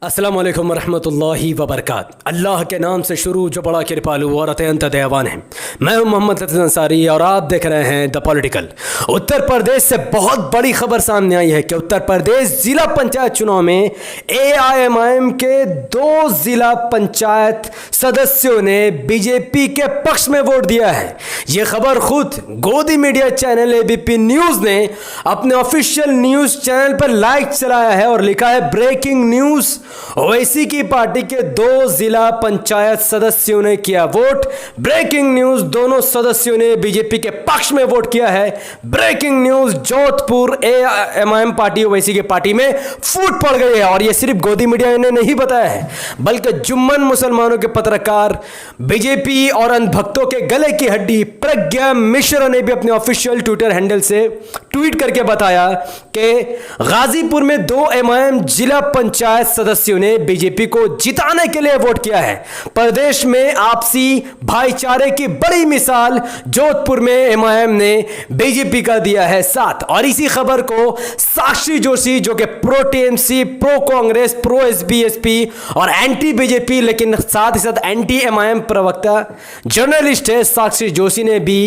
अस्सलाम वालेकुम रहमतुल्लाहि वबरकात। अल्लाह के नाम से शुरू जो बड़ा कृपालु और अत्यंत दयावान है। मैं हूं मोहम्मद लतीफ़ अंसारी और आप देख रहे हैं द पॉलिटिकल। उत्तर प्रदेश से बहुत बड़ी खबर सामने आई है कि उत्तर प्रदेश ज़िला पंचायत चुनाव में AIMIM के 2 ज़िला पंचायत सदस्यों ने बीजेपी के पक्ष में वोट दिया है। ये खबर खुद गोदी मीडिया चैनल ABP न्यूज़ ने अपने ऑफिशियल न्यूज़ चैनल पर लाइव चलाया है और लिखा है ब्रेकिंग न्यूज़, ओवैसी की पार्टी के 2 जिला पंचायत सदस्यों ने किया वोट। ब्रेकिंग न्यूज, दोनों सदस्यों ने बीजेपी के पक्ष में वोट किया है। Breaking news, Jodhpur AIMIM party Owaisi की पार्टी में फूट पड़ गई है। और यह सिर्फ गोदी मीडिया ने नहीं बताया है, बल्कि जुम्मन मुसलमानों के पत्रकार, बीजेपी और अंधभक्तों के गले की हड्डी प्रज्ञा मिश्रा ने भी अपने ऑफिशियल ट्विटर हैंडल से ट्वीट करके बताया कि गाजीपुर में 2 MIM जिला पंचायत सदस्यों ने बीजेपी को जिताने के लिए वोट किया है। प्रदेश में आपसी भाईचारे की बड़ी मिसाल जोधपुर में MIM ने बीजेपी का दिया है साथ। और इसी खबर को साक्षी जोशी, जो कि pro TMC, pro Congress, pro SBSP और एंटी बीजेपी लेकिन साथ ही साथ एंटी MIM प्रवक्ता जर्नलिस्ट है, साक्षी जोशी ने भी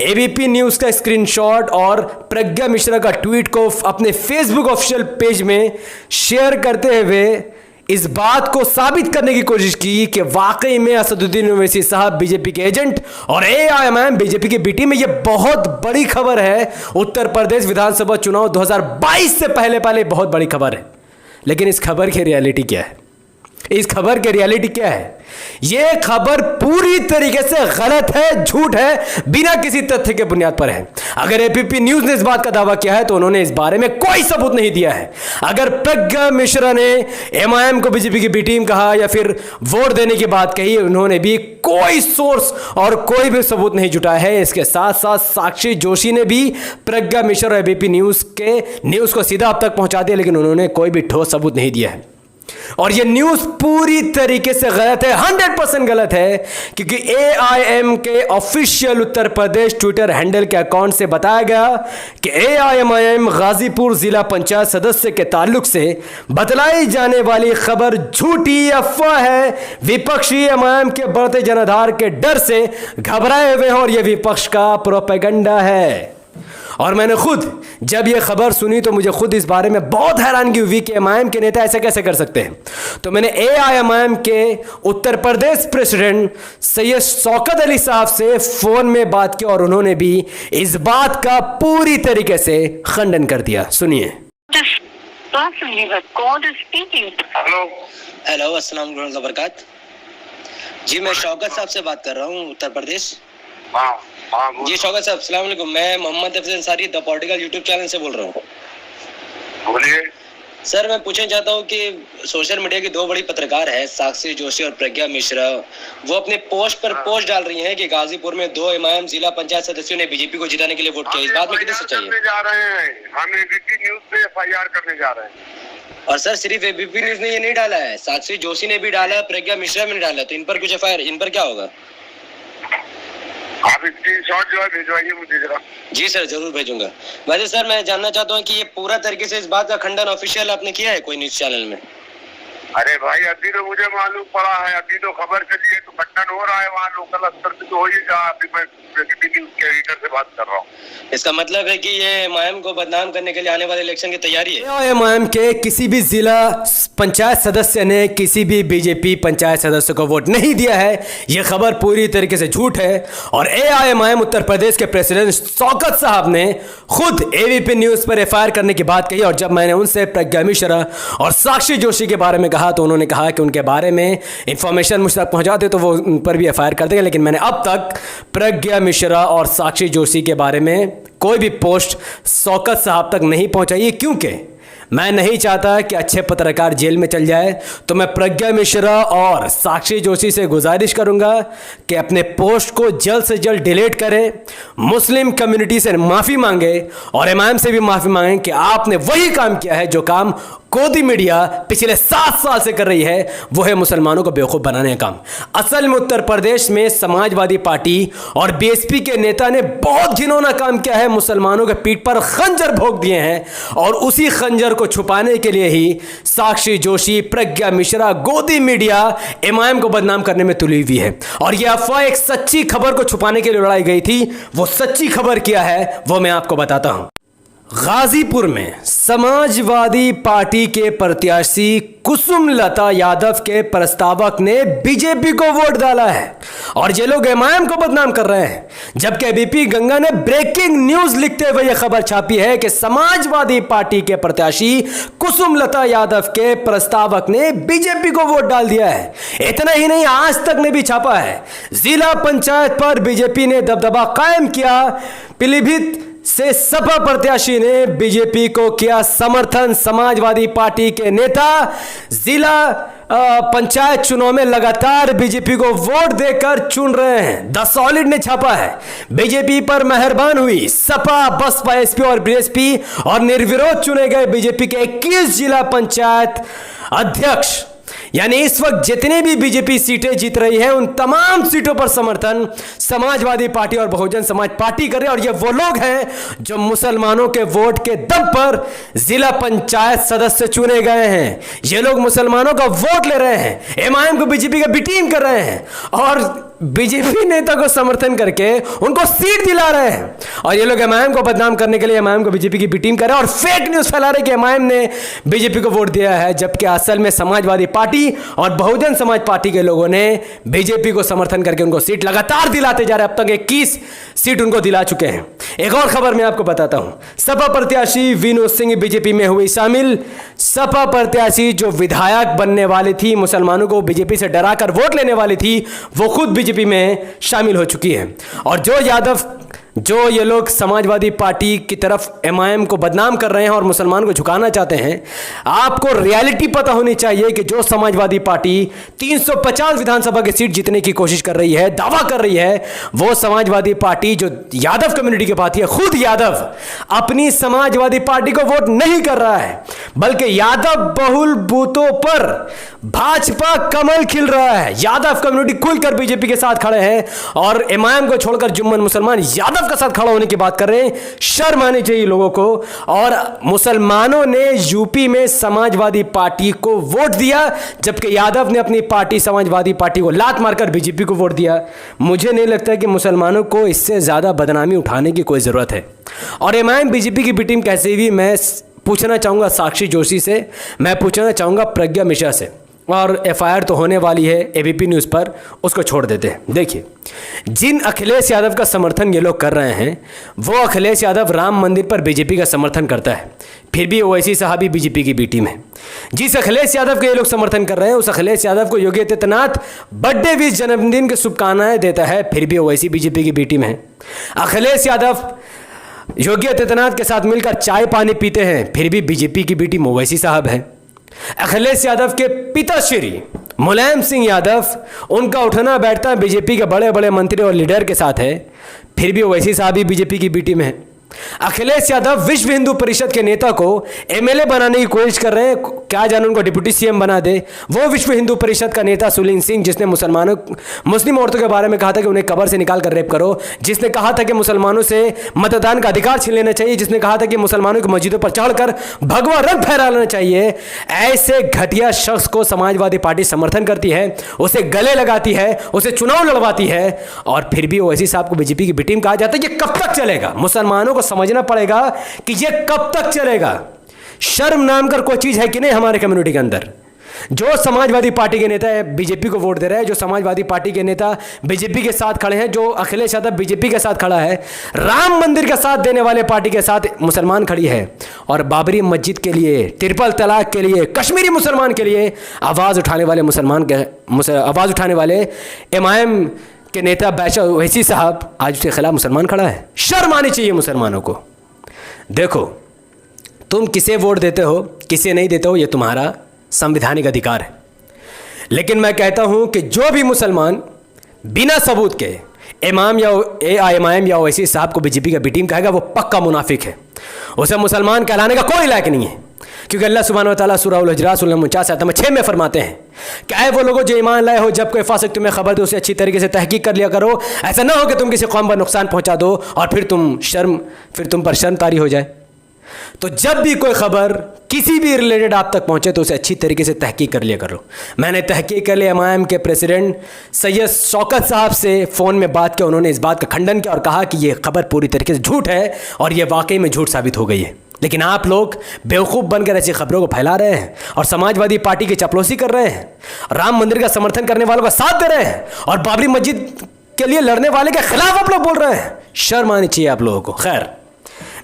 ABP न्यूज का स्क्रीनशॉट और प्रज्ञा मिश्रा का ट्वीट को अपने फेसबुक ऑफिशियल पेज में शेयर करते हुए इस बात को साबित करने की कोशिश की कि वाकई में असदुद्दीन ओवैसी साहब बीजेपी के एजेंट और AIMIM बीजेपी के बी टीम में। यह बहुत बड़ी खबर है। उत्तर प्रदेश विधानसभा चुनाव 2022 से पहले बहुत बड़ी खबर है। लेकिन इस खबर की रियलिटी क्या है? इस खबर की रियलिटी क्या है? यह खबर पूरी तरीके से गलत है, झूठ है, बिना किसी तथ्य के बुनियाद पर है। अगर ABP न्यूज ने इस बात का दावा किया है तो उन्होंने इस बारे में कोई सबूत नहीं दिया है। अगर प्रज्ञा मिश्रा ने MIM को बीजेपी की बी टीम कहा या फिर वोट देने की बात कही, उन्होंने भी कोई सोर्स और कोई भी सबूत नहीं जुटाया है। इसके साथ साथ साक्षी जोशी ने भी प्रज्ञा मिश्रा और ABP न्यूज को सीधा अब तक पहुंचा दिया, लेकिन उन्होंने कोई भी ठोस सबूत नहीं दिया है। और यह न्यूज पूरी तरीके से गलत है, 100% गलत है, क्योंकि AIM के official Uttar Pradesh Twitter handle के अकाउंट से बताया गया कि AIMIM गाजीपुर जिला पंचायत सदस्य के ताल्लुक से बतलाई जाने वाली खबर झूठी अफवाह है। विपक्षी MIM के बढ़ते जनाधार के डर से घबराए हुए हैं और यह विपक्ष का प्रोपेगेंडा है। और मैंने खुद जब यह खबर सुनी तो मुझे खुद इस बारे में बहुत हैरानगी हुई कि MIM के नेता ऐसे कैसे कर सकते हैं। तो मैंने AIMIM के उत्तर प्रदेश प्रेसिडेंट सैयद शौकत अली साहब से फोन में बात की और उन्होंने भी इस बात का पूरी तरीके से खंडन कर दिया। सुनिए। हेलो, अस्सलाम वालेकुम वबरकात। जी, मैं शौकत साहब से बात कर रहा हूँ, उत्तर प्रदेश। जी शौकत साहब, अस्सलाम वालेकुम। मैं Mohammad Latif Ansari the political YouTube channel से बोल रहा हूँ। बोलिए सर, मैं पूछना चाहता हूँ कि सोशल मीडिया की 2 बड़ी पत्रकार है, साक्षी जोशी और प्रज्ञा मिश्रा, वो अपने पोस्ट पर पोस्ट डाल रही हैं कि गाजीपुर में 2 MIM जिला पंचायत सदस्यों ने बीजेपी को जिताने के लिए वोट किया। इस बात में कितनी सच्चाई है? जा रहे हैं हम ABP न्यूज पे FIR करने जा रहे हैं। और सर, सिर्फ ABP न्यूज ने ये नहीं डाला है, साक्षी जोशी ने भी डाला, प्रज्ञा मिश्रा ने डाला, तो इन पर कुछ FIR, इन पर क्या होगा? आप स्क्रीनशॉट जो है भिजवाइए मुझे जरा। जी सर, जरूर भेजूंगा। वैसे सर, मैं जानना चाहता हूँ कि ये पूरा तरीके से इस बात का खंडन ऑफिशियल आपने किया है कोई न्यूज चैनल में? अरे भाई, अभी तो मुझे मालूम पड़ा है, अभी तो खबर चली है, तो खंडन हो रहा है वहाँ लोकल स्तर पे तो हो ही रहा। अभी मैं न्यूज के एडिटर से बात कर रहा हूँ। इसका मतलब है कि ये MIM को बदनाम करने के लिए आने वाले इलेक्शन की तैयारी है। AIMIM के किसी भी जिला पंचायत सदस्य ने किसी भी बीजेपी पंचायत सदस्य को वोट नहीं दिया है। यह खबर पूरी तरीके से झूठ है। और AIMIM उत्तर प्रदेश के प्रेसिडेंट शौकत साहब ने खुद ABP न्यूज पर FIR करने की बात कही। और जब मैंने उनसे प्रज्ञा मिश्रा और साक्षी जोशी के बारे में कहा तो उन्होंने कहा कि उनके बारे में इंफॉर्मेशन मुझ तक पहुंचाते तो वो उन पर भी FIR कर देंगे। लेकिन मैंने अब तक प्रज्ञा मिश्रा और साक्षी जोशी के बारे में कोई भी पोस्ट शौकत साहब तक नहीं पहुंचाई, क्योंकि मैं नहीं चाहता कि अच्छे पत्रकार जेल में चल जाए। तो मैं प्रज्ञा मिश्रा और साक्षी जोशी से गुजारिश करूंगा कि अपने पोस्ट को जल्द से जल्द डिलीट करें, मुस्लिम कम्युनिटी से माफ़ी मांगे और MIM से भी माफ़ी मांगें कि आपने वही काम किया है जो काम गोदी मीडिया पिछले 7 साल से कर रही है वो है मुसलमानों को बेवकूफ़ बनाने का काम। असल में उत्तर प्रदेश में समाजवादी पार्टी और बीएसपी के नेता ने बहुत घिनौना काम किया है, मुसलमानों के पीठ पर खंजर भोंक दिए हैं और उसी खंजर को छुपाने के लिए ही साक्षी जोशी, प्रज्ञा मिश्रा, गोदी मीडिया इमाम को बदनाम करने में तुली हुई है। और यह अफवाह एक सच्ची खबर को छुपाने के लिए उड़ाई गई थी। वो सच्ची खबर क्या है वो मैं आपको बताता हूं। गाजीपुर में समाजवादी पार्टी के प्रत्याशी कुसुमलता यादव के प्रस्तावक ने बीजेपी को वोट डाला है और ये लोग इमाम को बदनाम कर रहे हैं, जबकि एबीपी गंगा ने ब्रेकिंग न्यूज लिखते हुए यह खबर छापी है कि समाजवादी पार्टी के प्रत्याशी कुसुमलता यादव के प्रस्तावक ने बीजेपी को वोट डाल दिया है। इतना ही नहीं, आज तक ने भी छापा है जिला पंचायत पर बीजेपी ने दबदबा कायम किया। पीलीभीत से सपा प्रत्याशी ने बीजेपी को किया समर्थन। समाजवादी पार्टी के नेता जिला पंचायत चुनाव में लगातार बीजेपी को वोट देकर चुन रहे हैं। द सॉलिड ने छापा है, बीजेपी पर मेहरबान हुई सपा, बसपा, एसपी और बीएसपी और निर्विरोध चुने गए बीजेपी के 21 जिला पंचायत अध्यक्ष। यानी इस वक्त जितने भी बीजेपी सीटें जीत रही है उन तमाम सीटों पर समर्थन समाजवादी पार्टी और बहुजन समाज पार्टी कर रहे हैं। और ये वो लोग हैं जो मुसलमानों के वोट के दम पर जिला पंचायत सदस्य चुने गए हैं। ये लोग मुसलमानों का वोट ले रहे हैं, एमआईएम को बीजेपी का बी टीम कर रहे हैं और बीजेपी नेता को समर्थन करके उनको सीट दिला रहे हैं। और ये लोग एमआईएम को बदनाम करने के लिए एमआईएम को बीजेपी की बी टीम कर रहे हैं और फेक न्यूज फैला रहे कि एमआईएम ने बीजेपी को वोट दिया है, जबकि असल में समाजवादी पार्टी और बहुजन समाज पार्टी के लोगों ने बीजेपी को समर्थन करके उनको सीट लगातार दिलाते जा रहे हैं। अब तक 21 सीट उनको दिला चुके हैं। एक और खबर मैं आपको बताता हूं, सपा प्रत्याशी विनोद सिंह बीजेपी में हुई शामिल। सपा प्रत्याशी जो विधायक बनने वाली थी, मुसलमानों को बीजेपी से डराकर वोट लेने वाली थी, वो खुद बीजेपी में शामिल हो चुकी है। और जो ये लोग समाजवादी पार्टी की तरफ एमआईएम को बदनाम कर रहे हैं और मुसलमान को झुकाना चाहते हैं, आपको रियलिटी पता होनी चाहिए कि जो समाजवादी पार्टी 350 विधानसभा की सीट जीतने की कोशिश कर रही है, दावा कर रही है, वो समाजवादी पार्टी जो यादव कम्युनिटी की पार्टी है, खुद यादव अपनी समाजवादी पार्टी को वोट नहीं कर रहा है, बल्कि यादव बहुल बूथों पर भाजपा कमल खिल रहा है। यादव कम्युनिटी खुलकर बीजेपी के साथ खड़े हैं और एमआईएम को छोड़कर जुम्मन मुसलमान यादव के साथ खड़ा होने की बात कर रहे हैं। शर्म आनी चाहिए लोगों को। और मुसलमानों ने यूपी में समाजवादी पार्टी को वोट दिया, जबकि यादव ने अपनी पार्टी समाजवादी पार्टी को लात मारकर बीजेपी को वोट दिया। मुझे नहीं लगता कि मुसलमानों को इससे ज्यादा बदनामी उठाने की कोई जरूरत है। और एमआईएम बीजेपी की बी टीम कैसे हुई, मैं पूछना चाहूंगा साक्षी जोशी से, मैं पूछना चाहूंगा प्रज्ञा मिश्रा से। और एफआईआर तो होने वाली है एबीपी न्यूज़ पर, उसको छोड़ देते हैं। देखिए, जिन अखिलेश यादव का समर्थन ये लोग कर रहे हैं, वो अखिलेश यादव राम मंदिर पर बीजेपी का समर्थन करता है, फिर भी ओवैसी साहब ही बीजेपी की बी टीम है। जिस अखिलेश यादव के ये लोग समर्थन कर रहे हैं, उस अखिलेश यादव को योगी आदित्यनाथ बर्थडे विश जन्मदिन की शुभकामनाएं देता है, फिर भी ओवैसी बीजेपी की बी टीम है। अखिलेश यादव योगी आदित्यनाथ के साथ मिलकर चाय पानी पीते हैं, फिर भी बीजेपी की बी टीम ओवैसी साहब है। अखिलेश यादव के पिताश्री मुलायम सिंह यादव, उनका उठना बैठना बीजेपी के बड़े बड़े मंत्री और लीडर के साथ है, फिर भी ओवैसी साहब ही बीजेपी की बी टीम है। अखिलेश यादव विश्व हिंदू परिषद के नेता को एमएलए बनाने की कोशिश कर रहे हैं, क्या जाने उनको डिप्टी सीएम बना दे। वो विश्व हिंदू परिषद का नेता सुलीन सिंह, जिसने मुस्लिम औरतों के बारे में कहा था कि उन्हें कब्र से निकाल कर रेप करो, जिसने कहा था कि मुसलमानों से मतदान का अधिकार छीन लेना चाहिए, जिसने कहा था कि मुसलमानों की मस्जिदों पर चढ़कर भगवा रंग फहरा लेना चाहिए, ऐसे घटिया शख्स को समाजवादी पार्टी समर्थन करती है, उसे गले लगाती है, उसे चुनाव लड़वाती है, और फिर भी ओवैसी साहब को बीजेपी की बी टीम कहा जाता है। ये कब तक चलेगा? मुसलमानों समझना पड़ेगा कि यह कब तक चलेगा। शर्म नाम कर कोई चीज है कि नहीं हमारे कम्युनिटी के अंदर? जो समाजवादी पार्टी के नेता है बीजेपी को वोट दे रहे हैं, जो समाजवादी पार्टी के नेता बीजेपी के साथ खड़े हैं, जो अखिलेश यादव बीजेपी के साथ खड़ा है, राम मंदिर का साथ देने वाले पार्टी के साथ मुसलमान खड़ी है, और बाबरी मस्जिद के लिए, ट्रिपल तलाक के लिए, कश्मीरी मुसलमान के लिए आवाज उठाने वाले एमआईएम के नेता बैशा ओवैसी साहब आज उसके खिलाफ मुसलमान खड़ा है। शर्म आनी चाहिए मुसलमानों को। देखो, तुम किसे वोट देते हो, किसे नहीं देते हो, ये तुम्हारा संवैधानिक अधिकार है, लेकिन मैं कहता हूं कि जो भी मुसलमान बिना सबूत के इमाम या एआईएमआईएम या ओवैसी साहब को बीजेपी का बी टीम कहेगा, वो पक्का मुनाफिक है। उसे मुसलमान कहलाने का कोई लायक नहीं है। क्योंकि अल्लाह सुब्हानहू व तआला सूरह अल-हुजरात सूरह 49 आयत नंबर 6 में फरमाते हैं कि ऐ वो लोगों जो ईमान लाए हो, जब कोई फासिक तुम्हें खबर दे उसे अच्छी तरीके से तहकीक कर लिया करो। ऐसा ना हो कि तुम किसी कौम पर नुकसान पहुंचा दो और फिर तुम पर शर्म तारी हो जाए। तो जब भी कोई खबर किसी भी रिलेटेड आप तक पहुंचे तो उसे अच्छी तरीके से तहकीक कर लिया करो। मैंने तहकीक कर लिया, एमआईएम के प्रेसिडेंट सैयद शौकत साहब से फ़ोन में बात किया, उन्होंने इस बात का खंडन किया और कहा कि ये खबर पूरी तरीके से झूठ है और ये वाकई में झूठ साबित हो गई है। लेकिन आप लोग बेवकूफ़ बनकर ऐसी खबरों को फैला रहे हैं और समाजवादी पार्टी की चपलोसी कर रहे हैं, राम मंदिर का समर्थन करने वालों का साथ दे रहे हैं और बाबरी मस्जिद के लिए लड़ने वाले के खिलाफ आप लोग बोल रहे हैं। शर्म आनी चाहिए आप लोगों को। खैर,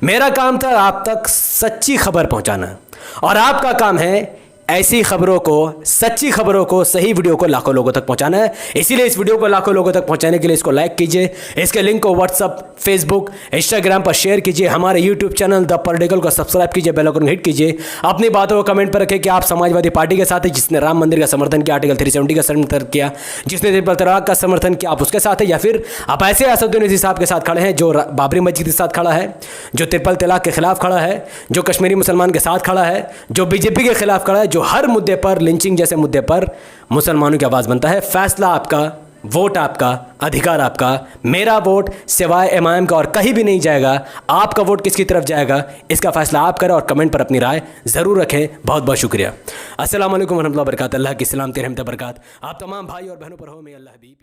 मेरा काम था आप तक सच्ची खबर पहुंचाना और आपका काम है ऐसी खबरों को, सच्ची खबरों को, सही वीडियो को लाखों लोगों तक पहुंचाना है। इसीलिए इस वीडियो को लाखों लोगों तक पहुंचाने के लिए इसको लाइक कीजिए, इसके लिंक को व्हाट्सअप, फेसबुक, इंस्टाग्राम पर शेयर कीजिए, हमारे यूट्यूब चैनल द पॉलिटिकल को सब्सक्राइब कीजिए, बेल आइकन हिट कीजिए। अपनी बातों को कमेंट पर रखें कि आप समाजवादी पार्टी के साथ हैं, जिसने राम मंदिर का समर्थन किया, आर्टिकल 370 का समर्थन किया, जिसने ट्रिपल तलाक का समर्थन किया, आप उसके साथ है, या फिर आप ऐसे असदुद्दीन साहब के साथ खड़े हैं जो बाबरी मस्जिद के साथ खड़ा है, जो ट्रिपल तलाक के खिलाफ खड़ा है, जो कश्मीरी मुसलमान के साथ खड़ा है, जो बीजेपी के खिलाफ खड़ा है, जो हर मुद्दे पर, लिंचिंग जैसे मुद्दे पर मुसलमानों की आवाज़ बनता है। फैसला आपका, वोट आपका, अधिकार आपका। मेरा वोट सिवाय एमआईएम का और कहीं भी नहीं जाएगा। आपका वोट किसकी तरफ जाएगा इसका फैसला आप करें और कमेंट पर अपनी राय ज़रूर रखें। बहुत बहुत शुक्रिया। अस्सलाम वालेकुम रहमतुल्लाहि व बरकातहू। अल्लाह की सलामती रहमत बरकात आप तमाम भाई और बहनों पर हो। मैं अल्लाह हबीब।